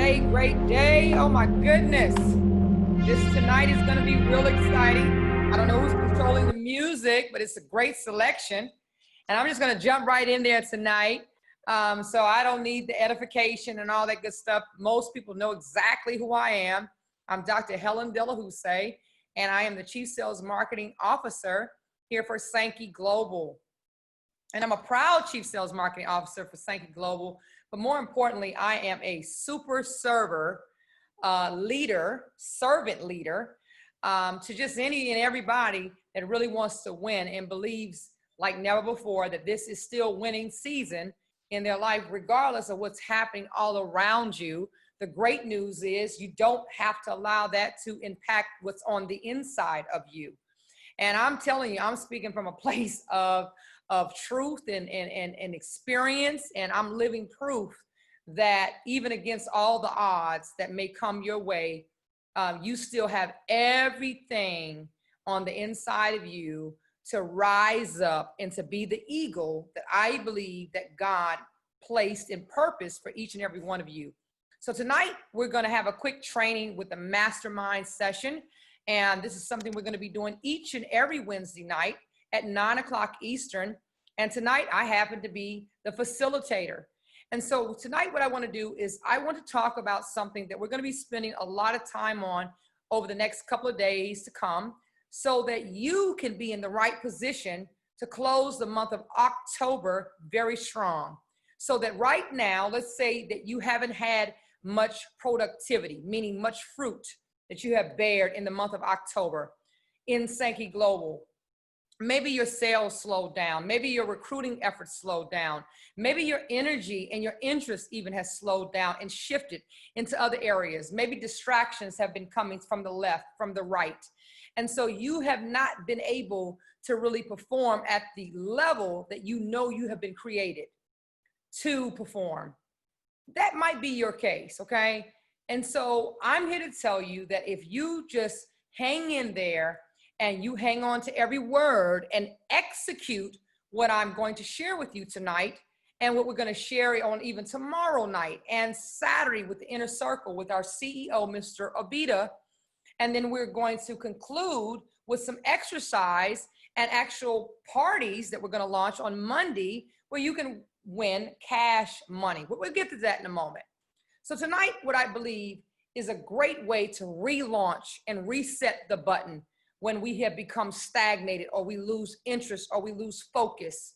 great day. Oh my goodness. This tonight is going to be real exciting. I don't know who's controlling the music, but it's a great selection. And I'm just going to jump right in there tonight. So I don't need the edification and all that good stuff. Most people know exactly who I am. I'm Dr. Helen Delahoussaye, and I am the Chief Sales Marketing Officer here for Sanki Global. And I'm a proud Chief Sales Marketing Officer for Sanki Global. But more importantly, I am a super server servant leader to just any and everybody that really wants to win and believes like never before that this is still winning season in their life, regardless of what's happening all around you. The great news is you don't have to allow that to impact what's on the inside of you. And I'm telling you, I'm speaking from a place of truth and experience, and I'm living proof that even against all the odds that may come your way, you still have everything on the inside of you to rise up and to be the eagle that I believe that God placed in purpose for each and every one of you. So tonight we're going to have a quick training with the mastermind session. And this is something we're going to be doing each and every Wednesday night at 9 o'clock Eastern. And tonight I happen to be the facilitator. And so tonight what I want to do is I want to talk about something that we're going to be spending a lot of time on over the next couple of days to come, so that you can be in the right position to close the month of October very strong. So that right now, let's say that you haven't had much productivity, meaning much fruit that you have bared in the month of October in Sanki Global. Maybe your sales slowed down. Maybe your recruiting efforts slowed down. Maybe your energy and your interest even has slowed down and shifted into other areas. Maybe distractions have been coming from the left, from the right. And so you have not been able to really perform at the level that you know you have been created to perform. That might be your case, okay? And so I'm here to tell you that if you just hang in there and you hang on to every word and execute what I'm going to share with you tonight, and what we're going to share on even tomorrow night and Saturday with the Inner Circle with our CEO, Mr. Abida. And then we're going to conclude with some exercise and actual parties that we're going to launch on Monday where you can win cash money. We'll get to that in a moment. So tonight, what I believe is a great way to relaunch and reset the button when we have become stagnated or we lose interest or we lose focus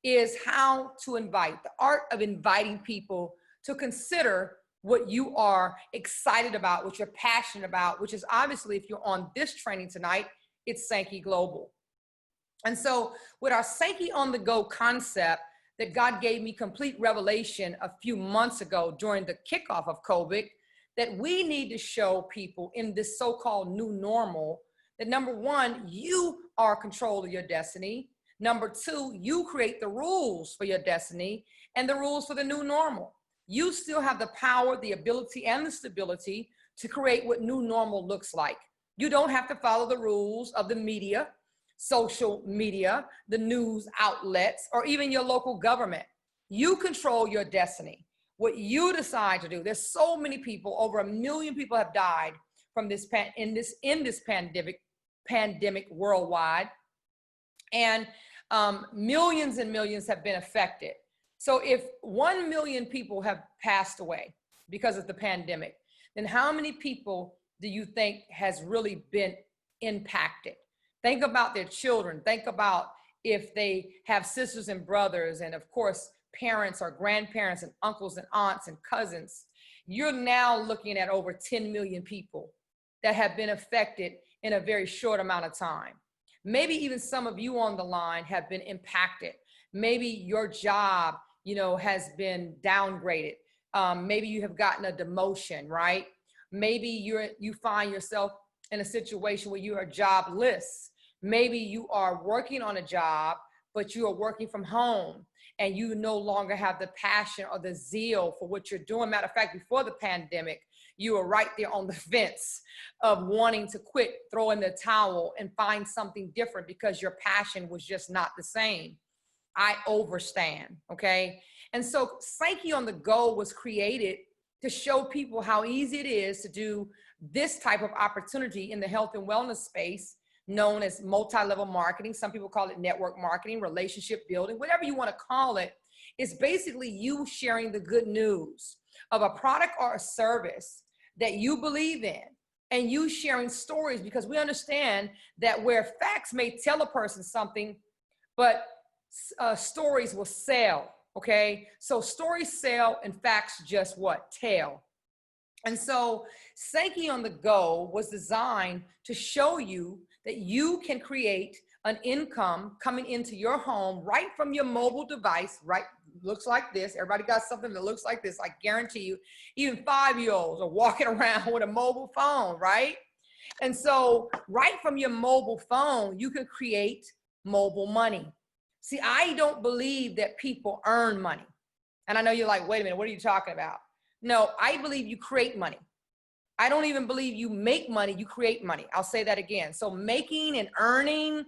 is how to invite, the art of inviting people to consider what you are excited about, what you're passionate about, which is obviously, if you're on this training tonight, it's Sanki Global. And so with our Sanki on the go concept that God gave me complete revelation a few months ago during the kickoff of COVID, that we need to show people in this so-called new normal that number one, you are in control of your destiny. Number two, you create the rules for your destiny and the rules for the new normal. You still have the power, the ability, and the stability to create what new normal looks like. You don't have to follow the rules of the media, social media, the news outlets, or even your local government. You control your destiny, what you decide to do. There's so many people, over 1 million people have died from this in this pandemic worldwide, and millions and millions have been affected. So if 1 million people have passed away because of the pandemic, then how many people do you think has really been impacted? Think about their children. Think about if they have sisters and brothers, and of course, parents or grandparents and uncles and aunts and cousins. You're now looking at over 10 million people that have been affected in a very short amount of time. Maybe even some of you on the line have been impacted. Maybe your job, has been downgraded. Maybe you have gotten a demotion, right? Maybe you find yourself in a situation where you are jobless. Maybe you are working on a job, but you are working from home and you no longer have the passion or the zeal for what you're doing. Matter of fact, before the pandemic, you were right there on the fence of wanting to quit, throw in the towel and find something different because your passion was just not the same. I overstand, okay? And so Sanki on the Go was created to show people how easy it is to do this type of opportunity in the health and wellness space, known as multi-level marketing. Some people call it network marketing, relationship building, whatever you want to call it. It's basically you sharing the good news of a product or a service that you believe in, and you sharing stories, because we understand that where facts may tell a person something, but stories will sell, okay? So stories sell and facts just what? Tell. And so Sanki on the Go was designed to show you that you can create an income coming into your home right from your mobile device, right? Looks like this. Everybody got something that looks like this. I guarantee you, even 5-year-olds are walking around with a mobile phone, right? And so right from your mobile phone, you can create mobile money. See, I don't believe that people earn money. And I know you're like, wait a minute, what are you talking about? No, I believe you create money. I don't even believe you make money, you create money. I'll say that again. So making and earning,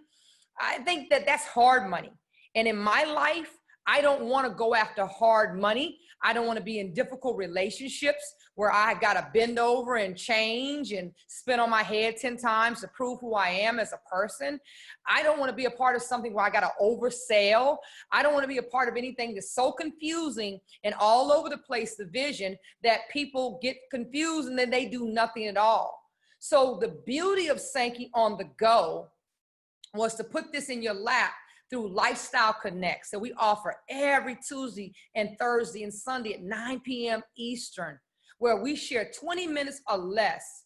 I think that that's hard money. And in my life, I don't want to go after hard money. I don't want to be in difficult relationships where I got to bend over and change and spin on my head 10 times to prove who I am as a person. I don't want to be a part of something where I got to oversell. I don't want to be a part of anything that's so confusing and all over the place, the vision, that people get confused and then they do nothing at all. So the beauty of Sanki on the Go was to put this in your lap through Lifestyle Connect. So we offer every Tuesday and Thursday and Sunday at 9 p.m. Eastern, where we share 20 minutes or less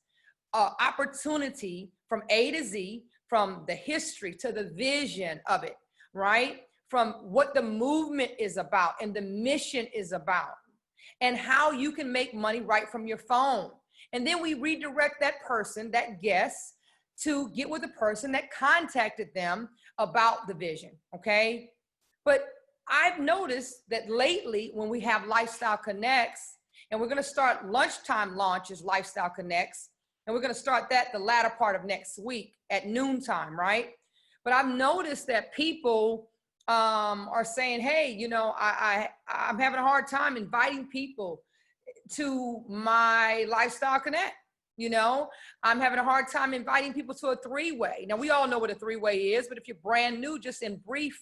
opportunity from A to Z, from the history to the vision of it, right? From what the movement is about and the mission is about, and how you can make money right from your phone. And then we redirect that person, that guest, to get with the person that contacted them about the vision, okay? But I've noticed that lately when we have Lifestyle Connects, and we're gonna start lunchtime launches, Lifestyle Connects, and we're gonna start that the latter part of next week at noontime, right? But I've noticed that people are saying, hey, you know, I'm having a hard time inviting people to my Lifestyle Connect. You know, I'm having a hard time inviting people to a three-way. Now, we all know what a three-way is, but if you're brand new, just in brief,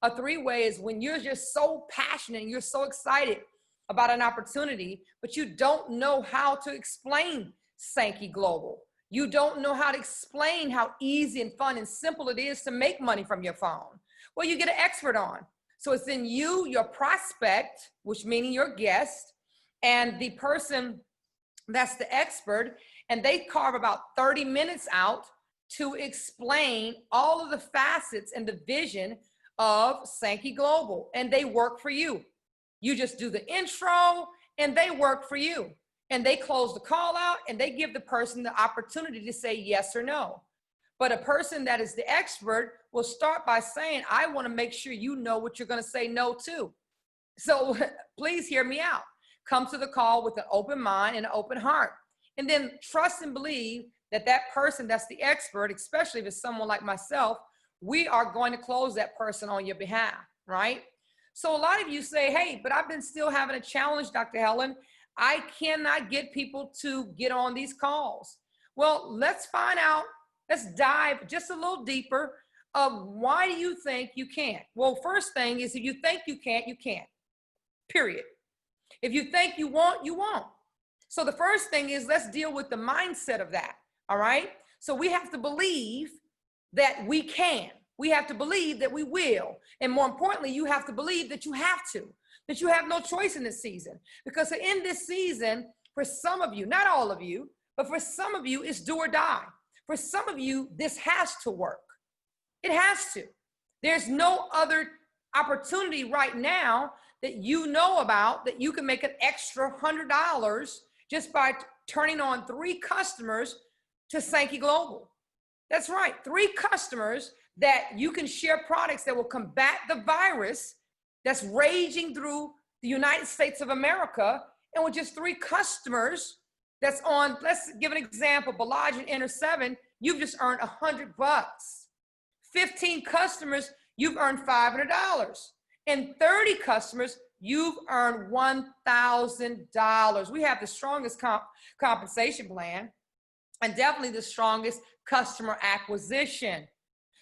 a three-way is when you're just so passionate and you're so excited about an opportunity, but you don't know how to explain Sanki Global. You don't know how to explain how easy and fun and simple it is to make money from your phone. Well, you get an expert on. So it's in you, your prospect, which meaning your guest, and the person that's the expert, and they carve about 30 minutes out to explain all of the facets and the vision of Sanki Global, and they work for you. You just do the intro and they work for you, and they close the call out and they give the person the opportunity to say yes or no. But a person that is the expert will start by saying, I want to make sure you know what you're going to say no to. So please hear me out. Come to the call with an open mind and an open heart. And then trust and believe that that person that's the expert, especially if it's someone like myself, we are going to close that person on your behalf, right? So a lot of you say, hey, but I've been still having a challenge, Dr. Helen. I cannot get people to get on these calls. Well, let's find out. Let's dive just a little deeper of why do you think you can't? Well, first thing is if you think you can't, you can't, period. If you think you won't, you won't. So the first thing is let's deal with the mindset of that, all right? So we have to believe that we can. We have to believe that we will. And more importantly, you have to believe that you have to, that you have no choice in this season. Because in this season, for some of you, not all of you, but for some of you, it's do or die. For some of you, this has to work. It has to. There's no other opportunity right now that you know about that you can make an extra $100 just by turning on 3 customers to Sanki Global. That's right, 3 customers that you can share products that will combat the virus that's raging through the United States of America. And with just 3 customers that's on, let's give an example, Bellagio Enter 7, you've just earned $100. 15 customers, you've earned $500. And 30 customers, you've earned $1,000. We have the strongest compensation plan and definitely the strongest customer acquisition.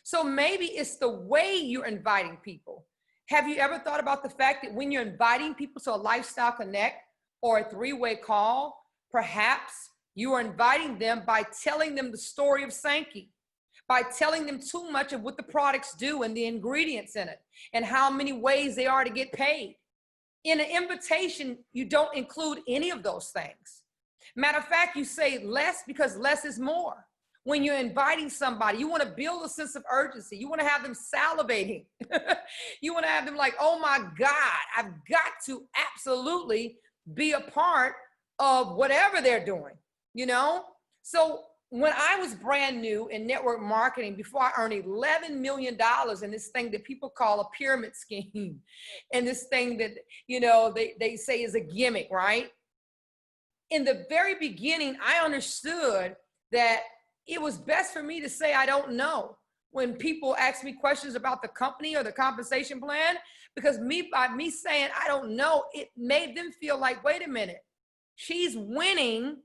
So maybe it's the way you're inviting people. Have you ever thought about the fact that when you're inviting people to a lifestyle connect or a three-way call, perhaps you are inviting them by telling them the story of Sanki, by telling them too much of what the products do and the ingredients in it and how many ways they are to get paid. In an invitation, you don't include any of those things. Matter of fact, you say less because less is more. When you're inviting somebody, you want to build a sense of urgency. You want to have them salivating. You want to have them like, oh my God, I've got to absolutely be a part of whatever they're doing, you know? So when I was brand new in network marketing, before I earned $11 million in this thing that people call a pyramid scheme, and this thing that, you know, they say is a gimmick, right? In the very beginning, I understood that it was best for me to say, I don't know, when people ask me questions about the company or the compensation plan, because by me saying, I don't know, it made them feel like, wait a minute, she's winning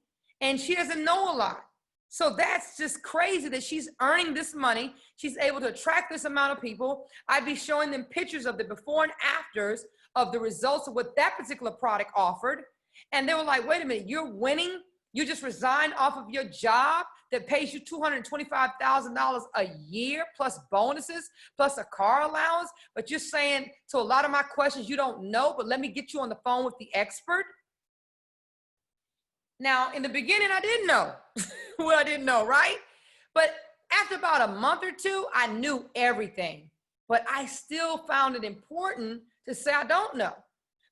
and she doesn't know a lot. So that's just crazy that she's earning this money. She's able to attract this amount of people. I'd be showing them pictures of the before and afters of the results of what that particular product offered. And they were like, wait a minute, you're winning? You just resigned off of your job that pays you $225,000 a year plus bonuses, plus a car allowance, but you're saying to a lot of my questions you don't know, but let me get you on the phone with the expert. Now, in the beginning, I didn't know what I didn't know, right? But after about a month or two, I knew everything. But I still found it important to say I don't know.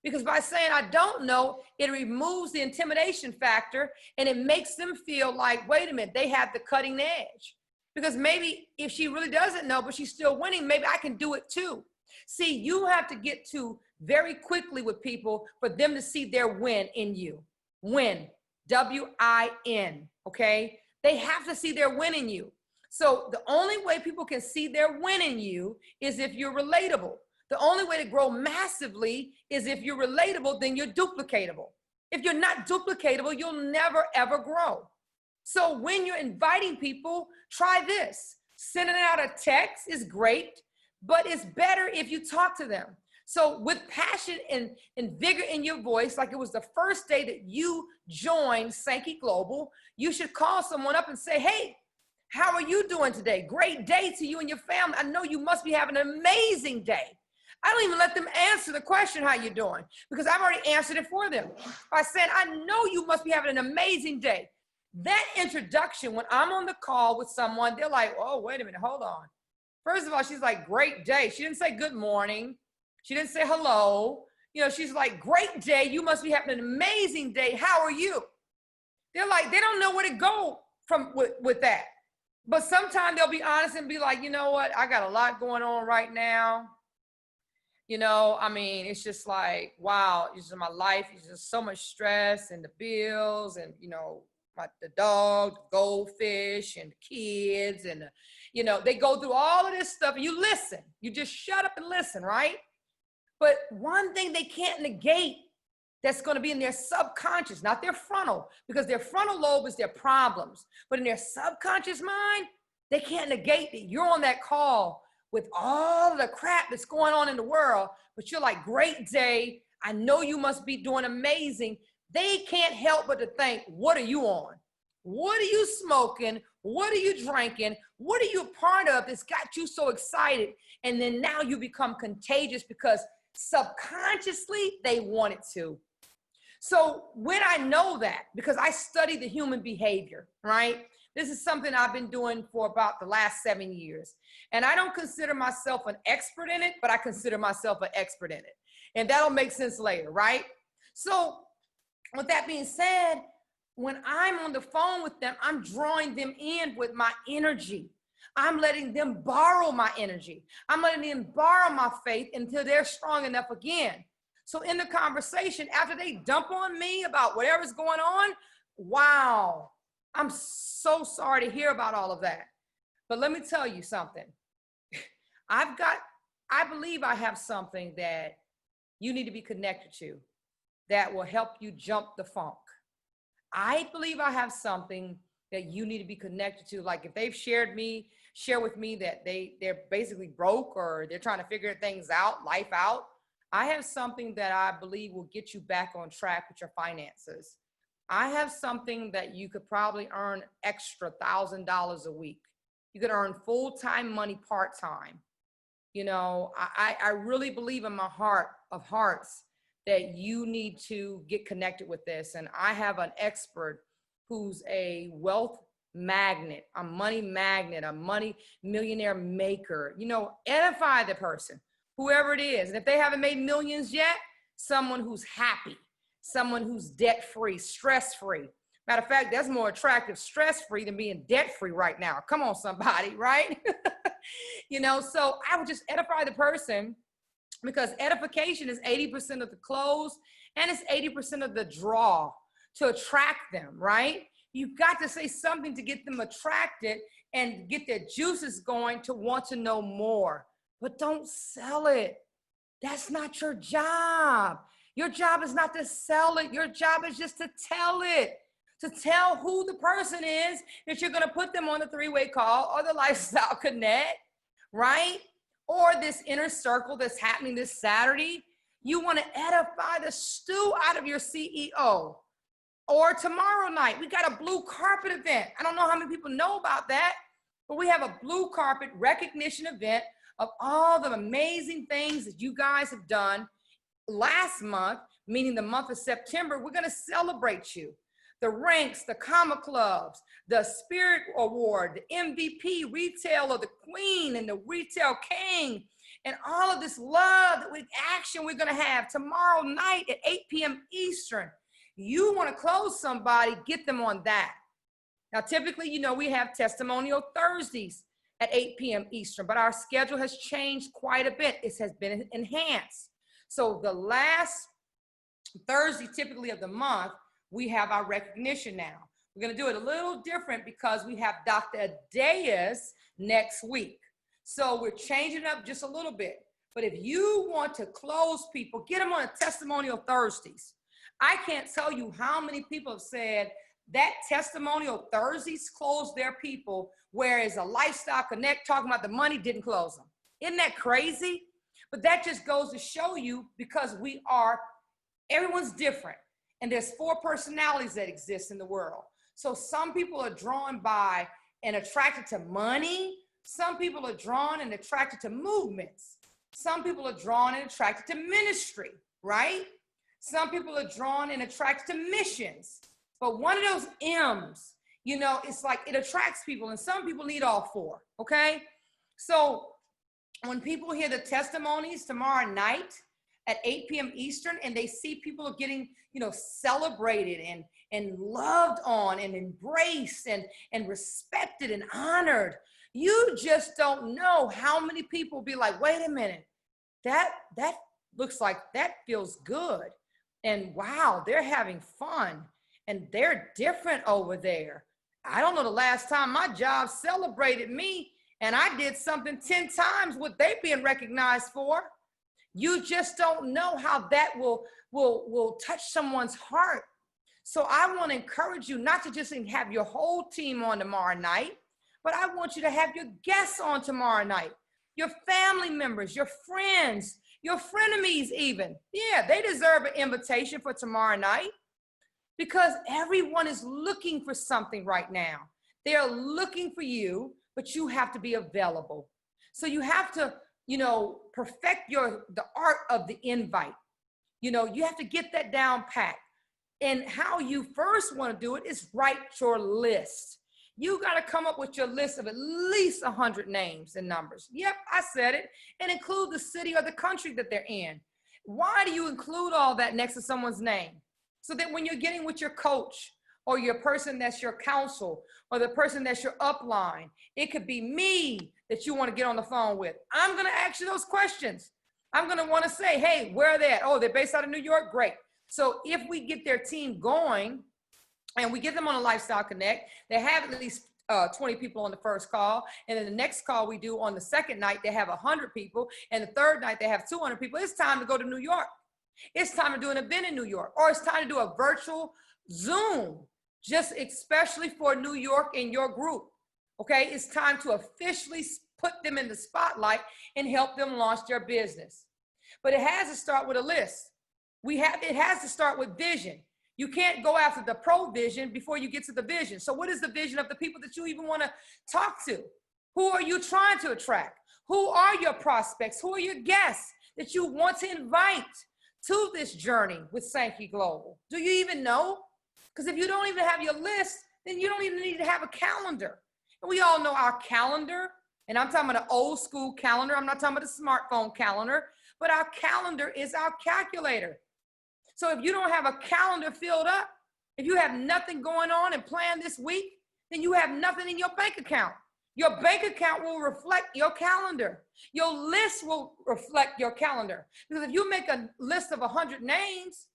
Because by saying I don't know, it removes the intimidation factor and it makes them feel like, wait a minute, they have the cutting edge. Because maybe if she really doesn't know, but she's still winning, maybe I can do it too. See, you have to get to very quickly with people for them to see their win in you. Win, W-I-N, okay? They have to see their win in you. So the only way people can see their win in you is if you're relatable. The only way to grow massively is if you're relatable, then you're duplicatable. If you're not duplicatable, you'll never, ever grow. So when you're inviting people, try this. Sending out a text is great, but it's better if you talk to them. So with passion and vigor in your voice, like it was the first day that you joined Sanki Global, you should call someone up and say, hey, how are you doing today? Great day to you and your family. I know you must be having an amazing day. I don't even let them answer the question, how you doing? Because I've already answered it for them. By saying, I know you must be having an amazing day. That introduction, when I'm on the call with someone, they're like, oh, wait a minute, hold on. First of all, she's like, great day. She didn't say good morning. She didn't say hello. You know, she's like, great day. You must be having an amazing day. How are you? They're like, they don't know where to go from with that. But sometimes they'll be honest and be like, you know what? I got a lot going on right now. You know, I mean, it's just like, wow, it's just my life. It's just so much stress and the bills and, you know, the dog, the goldfish and the kids and, you know, they go through all of this stuff and you listen. You just shut up and listen, right? But one thing they can't negate that's going to be in their subconscious, not their frontal, because their frontal lobe is their problems. But in their subconscious mind, they can't negate that you're on that call with all the crap that's going on in the world, but you're like, great day. I know you must be doing amazing. They can't help but to think, what are you on? What are you smoking? What are you drinking? What are you a part of that's got you so excited? And then now you become contagious because subconsciously they want it to. So when I know that, because I study the human behavior, right? This is something I've been doing for about the last 7 years. And I don't consider myself an expert in it, but I consider myself an expert in it. And that'll make sense later, right? So with that being said, when I'm on the phone with them, I'm drawing them in with my energy. I'm letting them borrow my energy. I'm letting them borrow my faith until they're strong enough again. So in the conversation, after they dump on me about whatever's going on, wow, I'm so sorry to hear about all of that. But let me tell you something. I believe I have something that you need to be connected to that will help you jump the funk. I believe I have something that you need to be connected to. Like if they've share with me that they're basically broke or they're trying to figure things out, life out. I have something that I believe will get you back on track with your finances. I have something that you could probably earn extra $1,000 a week. You could earn full-time money part-time. You know, I really believe in my heart of hearts that you need to get connected with this. And I have an expert who's a wealth magnet, a money magnet, a money millionaire maker. You know, edify the person, whoever it is. And if they haven't made millions yet, someone who's happy, someone who's debt-free, stress-free. Matter of fact, that's more attractive, stress-free than being debt-free right now. Come on, somebody, right? You know, so I would just edify the person, because edification is 80% of the close and it's 80% of the draw to attract them, right? You've got to say something to get them attracted and get their juices going to want to know more. But don't sell it. That's not your job. Your job is not to sell it. Your job is just to tell it, to tell who the person is that you're going to put them on the three-way call or the Lifestyle Connect, right? Or this inner circle that's happening this Saturday. You want to edify the stew out of your CEO. Or tomorrow night, we got a blue carpet event. I don't know how many people know about that, but we have a blue carpet recognition event of all the amazing things that you guys have done last month, meaning the month of September. We're going to celebrate you. The ranks, the comma clubs, the Spirit Award, the MVP retail of the Queen and the Retail King, and all of this love that action we're going to have tomorrow night at 8 p.m. Eastern. You want to close somebody, get them on that. Now, typically, you know, we have Testimonial Thursdays at 8 p.m. Eastern, but our schedule has changed quite a bit. It has been enhanced. So the last Thursday, typically of the month, we have our recognition now. We're going to do it a little different because we have Dr. Adeas next week. So we're changing it up just a little bit. But if you want to close people, get them on a Testimonial Thursdays. I can't tell you how many people have said that Testimonial Thursdays closed their people, whereas a Lifestyle Connect talking about the money didn't close them. Isn't that crazy? But that just goes to show you, because everyone's different. And there's 4 personalities that exist in the world. So some people are drawn by and attracted to money. Some people are drawn and attracted to movements. Some people are drawn and attracted to ministry, right? Some people are drawn and attracted to missions. But one of those M's, you know, it's like it attracts people, and some people need all 4, okay? So when people hear the testimonies tomorrow night at 8 p.m. Eastern, and they see people getting, you know, celebrated and loved on and embraced and respected and honored, you just don't know how many people be like, wait a minute, that looks like that feels good. And wow, they're having fun and they're different over there. I don't know the last time my job celebrated me and I did something 10 times what they being recognized for. You just don't know how that will touch someone's heart. So I want to encourage you not to just have your whole team on tomorrow night, but I want you to have your guests on tomorrow night, your family members, your friends, your frenemies even. Yeah, they deserve an invitation for tomorrow night, because everyone is looking for something right now. They're looking for you, but you have to be available. So you have to, you know, perfect the art of the invite. You know, you have to get that down pat. And how you first want to do it is write your list. You got to come up with your list of at least 100 names and numbers. Yep, I said it. And include the city or the country that they're in. Why do you include all that next to someone's name? So that when you're getting with your coach or your person that's your counsel or the person that's your upline, it could be me that you want to get on the phone with. I'm going to ask you those questions. I'm going to want to say, hey, where are they at? Oh, they're based out of New York? Great. So if we get their team going and we get them on a Lifestyle Connect, they have at least 20 people on the first call. And then the next call we do on the second night, they have 100 people. And the third night, they have 200 people. It's time to go to New York. It's time to do an event in New York, or it's time to do a virtual Zoom, just especially for New York and your group. Okay, it's time to officially put them in the spotlight and help them launch their business. But it has to start with a list. It has to start with vision. You can't go after the provision before you get to the vision. So what is the vision of the people that you even want to talk to? Who are you trying to attract? Who are your prospects? Who are your guests that you want to invite to this journey with Sanki Global? Do you even know? Because if you don't even have your list, then you don't even need to have a calendar. And we all know our calendar, and I'm talking about an old school calendar. I'm not talking about a smartphone calendar, but our calendar is our calculator. So if you don't have a calendar filled up, if you have nothing going on and planned this week, then you have nothing in your bank account. Your bank account will reflect your calendar. Your list will reflect your calendar. Because if you make a list of 100 names,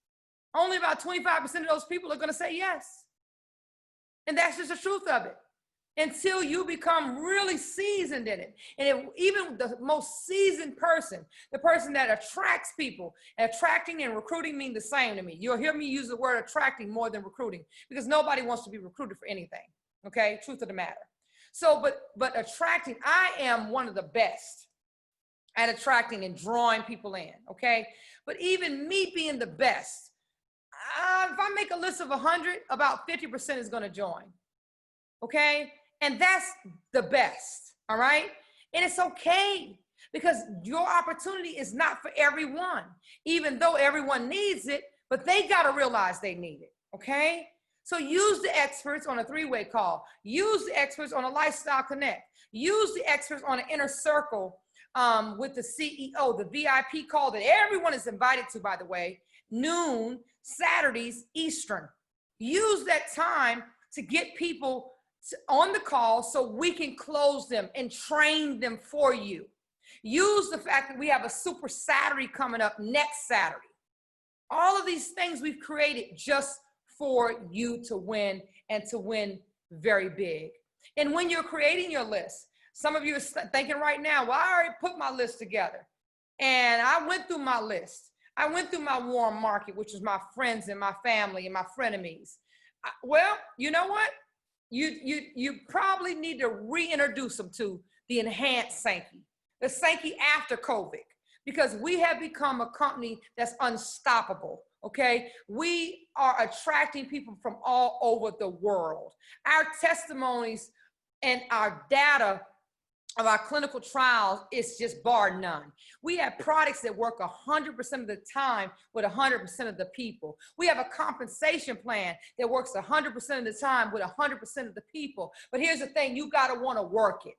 only about 25% of those people are going to say yes. And that's just the truth of it. Until you become really seasoned in it. And even the most seasoned person, the person that attracts people, attracting and recruiting mean the same to me. You'll hear me use the word attracting more than recruiting, because nobody wants to be recruited for anything. Okay, truth of the matter. So, but attracting, I am one of the best at attracting and drawing people in. Okay, but even me being the best, if I make a list of 100, about 50% is going to join. Okay. And that's the best, all right? And it's okay, because your opportunity is not for everyone, even though everyone needs it, but they got to realize they need it, okay? So use the experts on a three-way call. Use the experts on a Lifestyle Connect. Use the experts on an inner circle with the CEO, the VIP call that everyone is invited to, by the way, noon, Saturdays, Eastern. Use that time to get people on the call so we can close them and train them for you. Use the fact that we have a Super Saturday coming up next Saturday. All of these things we've created just for you to win, and to win very big. And when you're creating your list, some of you are thinking right now, well, I already put my list together. And I went through my list. I went through my warm market, which is my friends and my family and my frenemies. Well, you know what? You probably need to reintroduce them to the enhanced Sanki, the Sanki after COVID, because we have become a company that's unstoppable, okay? We are attracting people from all over the world. Our testimonies and our data of our clinical trials is just bar none. We have products that work 100% of the time with 100% of the people. We have a compensation plan that works 100% of the time with 100% of the people. But here's the thing, you gotta wanna work it.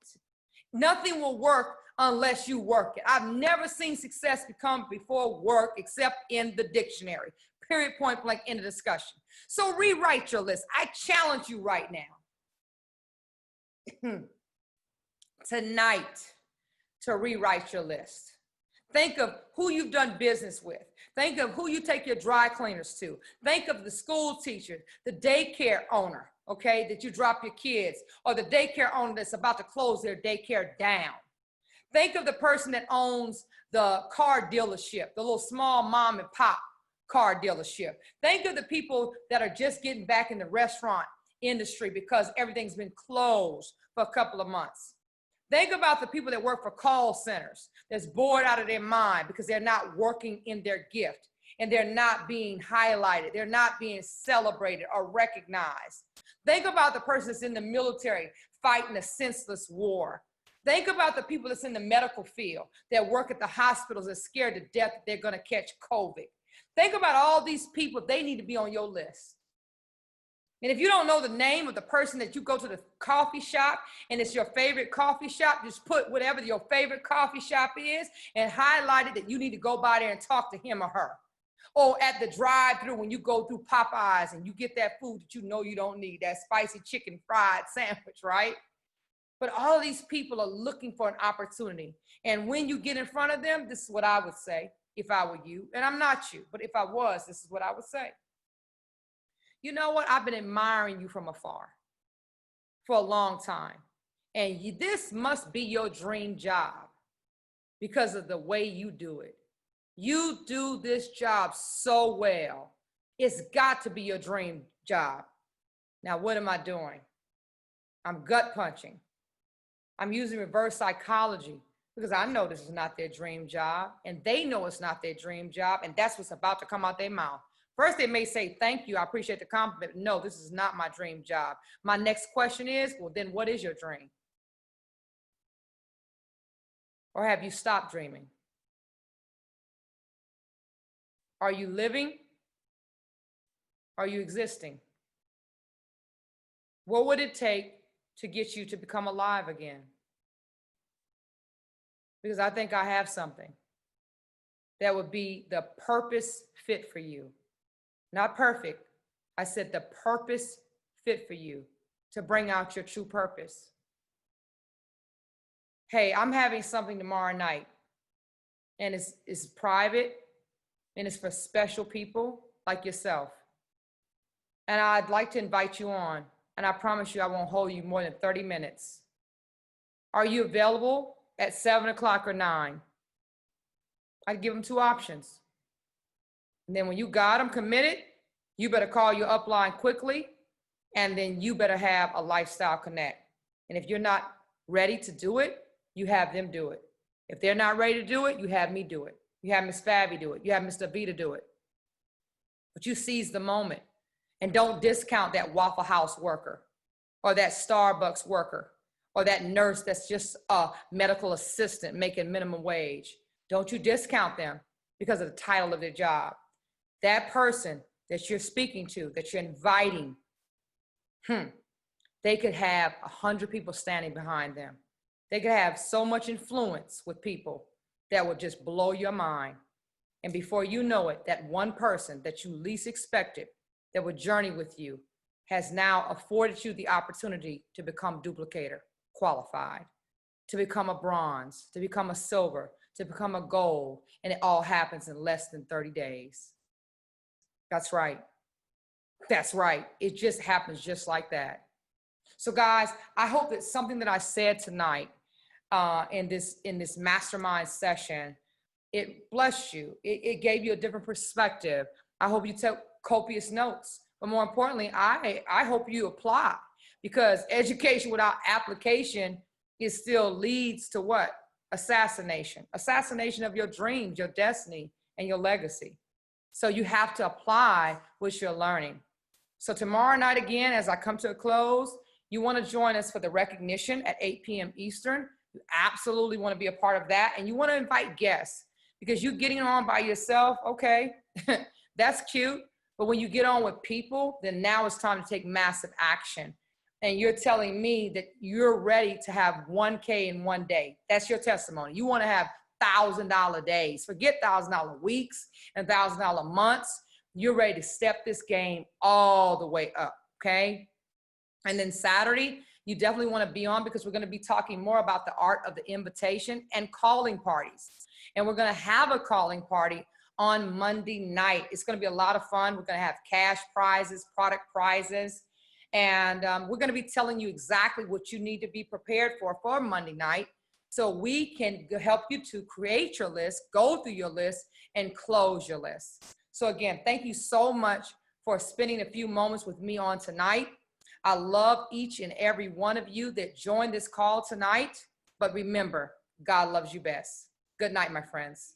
Nothing will work unless you work it. I've never seen success become before work except in the dictionary. Period, point blank, end of discussion. So rewrite your list. I challenge you right now. Tonight, to rewrite your list. Think of who you've done business with. Think of who you take your dry cleaners to. Think of the school teacher, the daycare owner, okay, that you drop your kids, or the daycare owner that's about to close their daycare down. Think of the person that owns the car dealership, the little small mom and pop car dealership. Think of the people that are just getting back in the restaurant industry because everything's been closed for a couple of months. Think about the people that work for call centers that's bored out of their mind because they're not working in their gift, and they're not being highlighted. They're not being celebrated or recognized. Think about the person that's in the military fighting a senseless war. Think about the people that's in the medical field that work at the hospitals that's scared to death that they're going to catch COVID. Think about all these people. They need to be on your list. And if you don't know the name of the person that you go to the coffee shop and it's your favorite coffee shop, just put whatever your favorite coffee shop is and highlight it that you need to go by there and talk to him or her. Or at the drive-thru when you go through Popeyes and you get that food that you know you don't need, that spicy chicken fried sandwich, right? But all of these people are looking for an opportunity. And when you get in front of them, this is what I would say if I were you. And I'm not you, but if I was, this is what I would say. You know what? I've been admiring you from afar for a long time. And this must be your dream job because of the way you do it. You do this job so well. It's got to be your dream job. Now, what am I doing? I'm gut punching. I'm using reverse psychology because I know this is not their dream job and they know it's not their dream job, and that's what's about to come out their mouth. First, they may say, thank you, I appreciate the compliment. No, this is not my dream job. My next question is, well, then what is your dream? Or have you stopped dreaming? Are you living? Are you existing? What would it take to get you to become alive again? Because I think I have something that would be the purpose fit for you. Not perfect. I said the purpose fit for you to bring out your true purpose. Hey, I'm having something tomorrow night, and it's private, and it's for special people like yourself. And I'd like to invite you on, and I promise you I won't hold you more than 30 minutes. Are you available at 7 o'clock or 9? I'd give them 2 options. And then when you got them committed, you better call your upline quickly, and then you better have a lifestyle connect. And if you're not ready to do it, you have them do it. If they're not ready to do it, you have me do it. You have Miss Fabby do it. You have Mr. Vita do it. But you seize the moment, and don't discount that Waffle House worker or that Starbucks worker or that nurse that's just a medical assistant making minimum wage. Don't you discount them because of the title of their job. That person that you're speaking to, that you're inviting, they could have 100 people standing behind them. They could have so much influence with people that would just blow your mind. And before you know it, that one person that you least expected that would journey with you has now afforded you the opportunity to become duplicator qualified, to become a bronze, to become a silver, to become a gold, and it all happens in less than 30 days. That's right. That's right. It just happens just like that. So guys, I hope that something that I said tonight in this mastermind session, it blessed you. It gave you a different perspective. I hope you took copious notes, but more importantly, I hope you apply, because education without application is still leads to what? Assassination of your dreams, your destiny, and your legacy. So you have to apply what you're learning. So tomorrow night, again, as I come to a close, you want to join us for the recognition at 8 p.m. Eastern. You absolutely want to be a part of that. And you want to invite guests, because you getting on by yourself, okay, that's cute. But when you get on with people, then now it's time to take massive action. And you're telling me that you're ready to have 1K in one day. That's your testimony. You want to have $1,000 days. Forget $1,000 weeks and $1,000 months. You're ready to step this game all the way up, okay? And then Saturday, you definitely want to be on, because we're going to be talking more about the art of the invitation and calling parties. And we're going to have a calling party on Monday night. It's going to be a lot of fun. We're going to have cash prizes, product prizes, and we're going to be telling you exactly what you need to be prepared for Monday night, so we can help you to create your list, go through your list, and close your list. So again, thank you so much for spending a few moments with me on tonight. I love each and every one of you that joined this call tonight, but remember, God loves you best. Good night, my friends.